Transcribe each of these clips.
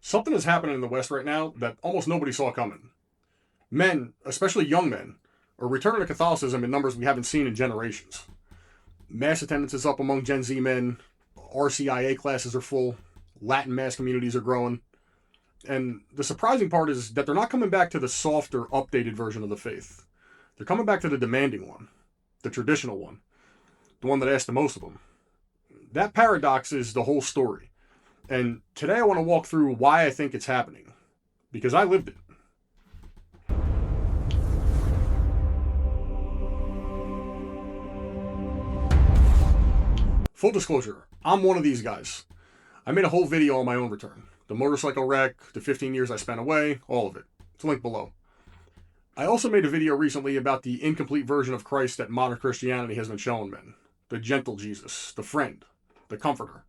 Something is happening in the West right now that almost nobody saw coming. Men, especially young men, are returning to Catholicism in numbers we haven't seen in generations. Mass attendance is up among Gen Z men, RCIA classes are full, Latin mass communities are growing, and the surprising part is that they're not coming back to the softer, updated version of the faith. They're coming back to the demanding one, the traditional one, the one that asks the most of them. That paradox is the whole story. And today I want to walk through why I think it's happening. Because I lived it. Full disclosure, I'm one of these guys. I made a whole video on my own return. The motorcycle wreck, the 15 years I spent away, all of it. It's linked below. I also made a video recently about the incomplete version of Christ that modern Christianity has been showing men. The gentle Jesus, the friend, the comforter,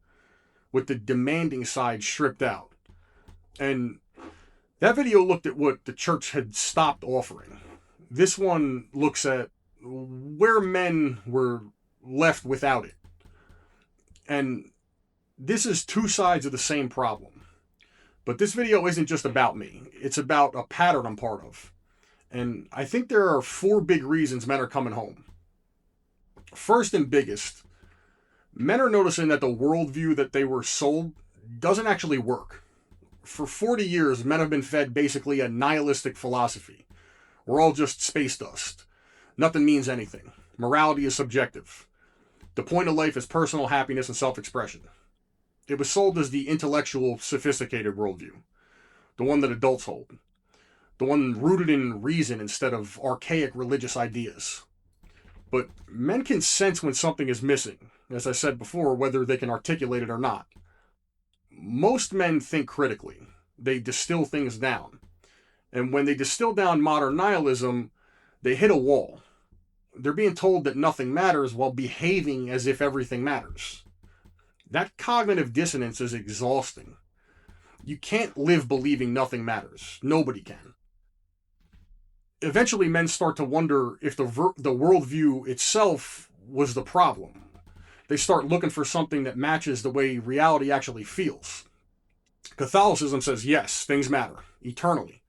with the demanding side stripped out. And that video looked at what the church had stopped offering. This one looks at where men were left without it. And this is two sides of the same problem. But this video isn't just about me. It's about a pattern I'm part of. And I think there are 4 big reasons men are coming home. First and biggest, men are noticing that the worldview that they were sold doesn't actually work. For 40 years, men have been fed basically a nihilistic philosophy. We're all just space dust. Nothing means anything. Morality is subjective. The point of life is personal happiness and self-expression. It was sold as the intellectual, sophisticated worldview. The one that adults hold. The one rooted in reason instead of archaic religious ideas. But men can sense when something is missing, as I said before, whether they can articulate it or not. Most men think critically. They distill things down. And when they distill down modern nihilism, they hit a wall. They're being told that nothing matters while behaving as if everything matters. That cognitive dissonance is exhausting. You can't live believing nothing matters. Nobody can. Eventually, men start to wonder if the worldview itself was the problem. They start looking for something that matches the way reality actually feels. Catholicism says, yes, things matter, eternally.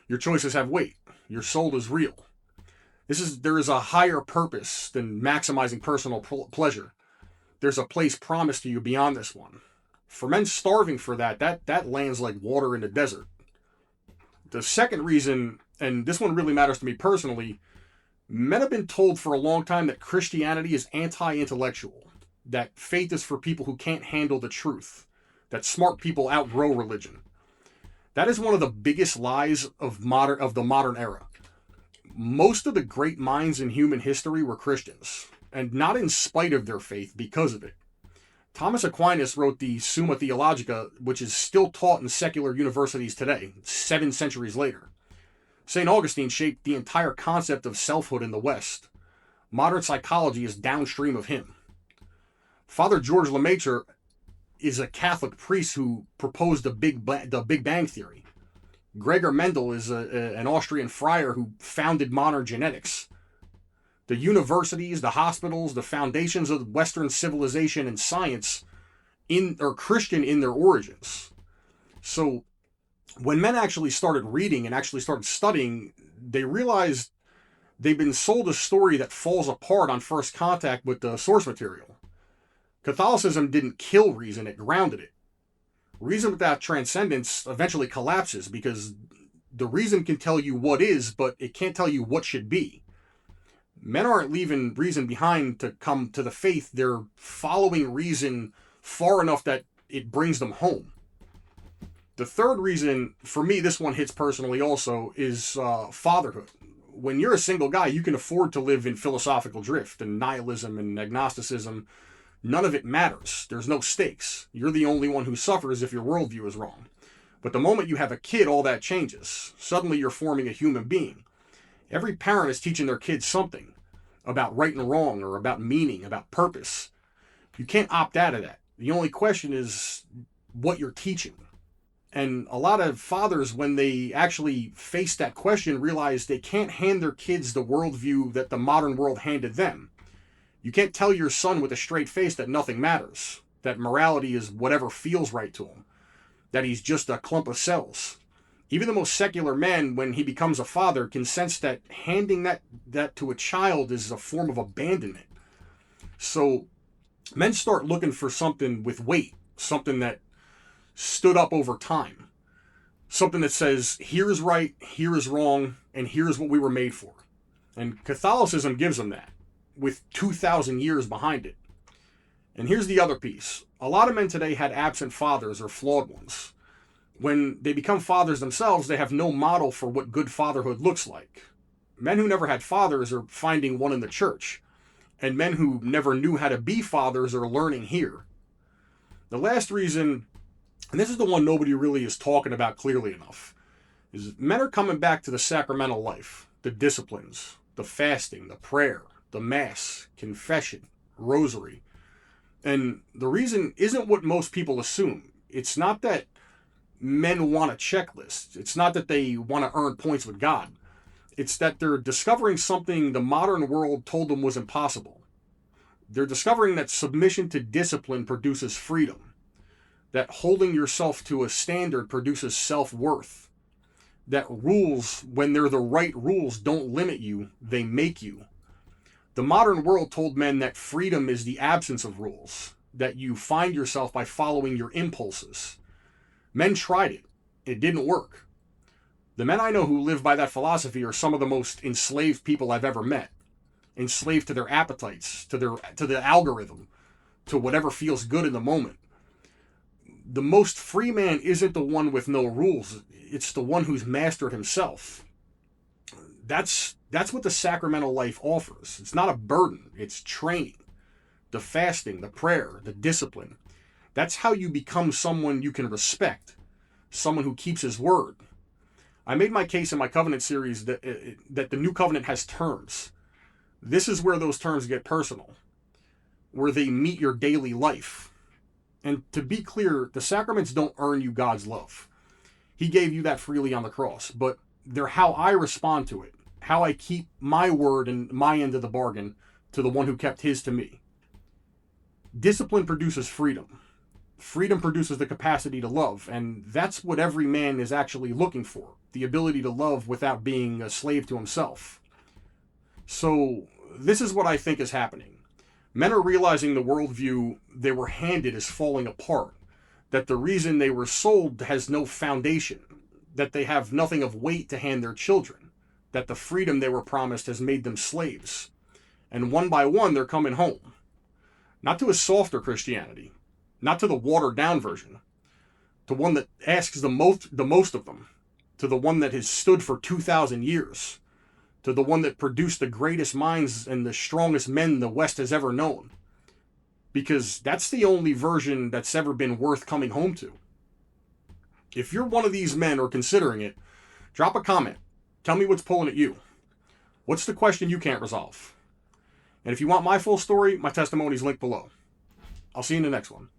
Your choices have weight. Your soul is real. There is a higher purpose than maximizing personal pleasure. There's a place promised to you beyond this one. For men starving for that lands like water in the desert. The second reason, and this one really matters to me personally, men have been told for a long time that Christianity is anti-intellectual, that faith is for people who can't handle the truth, that smart people outgrow religion. That is one of the biggest lies of the modern era. Most of the great minds in human history were Christians, and not in spite of their faith, because of it. Thomas Aquinas wrote the Summa Theologica, which is still taught in secular universities today, 7 centuries later. St. Augustine shaped the entire concept of selfhood in the West. Modern psychology is downstream of him. Father George Lemaitre is a Catholic priest who proposed the Big Bang Theory. Gregor Mendel is an Austrian friar who founded modern genetics. The universities, the hospitals, the foundations of Western civilization and science are Christian in their origins. So when men actually started reading and actually started studying, they realized they've been sold a story that falls apart on first contact with the source material. Catholicism didn't kill reason, it grounded it. Reason without transcendence eventually collapses because the reason can tell you what is, but it can't tell you what should be. Men aren't leaving reason behind to come to the faith. They're following reason far enough that it brings them home. The third reason, for me, this one hits personally also, is fatherhood. When you're a single guy, you can afford to live in philosophical drift and nihilism and agnosticism. None of it matters. There's no stakes. You're the only one who suffers if your worldview is wrong. But the moment you have a kid, all that changes. Suddenly you're forming a human being. Every parent is teaching their kids something about right and wrong, or about meaning, about purpose. You can't opt out of that. The only question is what you're teaching. And a lot of fathers, when they actually face that question, realize they can't hand their kids the worldview that the modern world handed them. You can't tell your son with a straight face that nothing matters, that morality is whatever feels right to him. that he's just a clump of cells. Even the most secular man, when he becomes a father, can sense that handing that to a child is a form of abandonment. So men start looking for something with weight, something that stood up over time, something that says, here is right, here is wrong, and here's what we were made for. And Catholicism gives them that, with 2,000 years behind it. And here's the other piece. A lot of men today had absent fathers or flawed ones. When they become fathers themselves, they have no model for what good fatherhood looks like. Men who never had fathers are finding one in the church, and men who never knew how to be fathers are learning here. The last reason, and this is the one nobody really is talking about clearly enough, is men are coming back to the sacramental life, the disciplines, the fasting, the prayer, the mass, confession, rosary. And the reason isn't what most people assume. It's not that men want a checklist. It's not that they want to earn points with God. It's that they're discovering something the modern world told them was impossible. They're discovering that submission to discipline produces freedom, that holding yourself to a standard produces self-worth, that rules, when they're the right rules, don't limit you, they make you. The modern world told men that freedom is the absence of rules, that you find yourself by following your impulses. Men tried it. It didn't work. The men I know who live by that philosophy are some of the most enslaved people I've ever met. Enslaved to their appetites, to the algorithm, to whatever feels good in the moment. The most free man isn't the one with no rules. It's the one who's mastered himself. That's what the sacramental life offers. It's not a burden. It's training. The fasting, the prayer, the discipline. That's how you become someone you can respect. Someone who keeps his word. I made my case in my covenant series that the new covenant has terms. This is where those terms get personal. Where they meet your daily life. And to be clear, the sacraments don't earn you God's love. He gave you that freely on the cross. But they're how I respond to it. How I keep my word and my end of the bargain to the one who kept his to me. Discipline produces freedom. Freedom produces the capacity to love, and that's what every man is actually looking for, the ability to love without being a slave to himself. So this is what I think is happening. Men are realizing the worldview they were handed is falling apart, that the reason they were sold has no foundation, that they have nothing of weight to hand their children, that the freedom they were promised has made them slaves. And one by one, they're coming home. Not to a softer Christianity, not to the watered-down version, to one that asks the most of them, to the one that has stood for 2,000 years, to the one that produced the greatest minds and the strongest men the West has ever known. Because that's the only version that's ever been worth coming home to. If you're one of these men or considering it, drop a comment. Tell me what's pulling at you. What's the question you can't resolve? And if you want my full story, my testimony is linked below. I'll see you in the next one.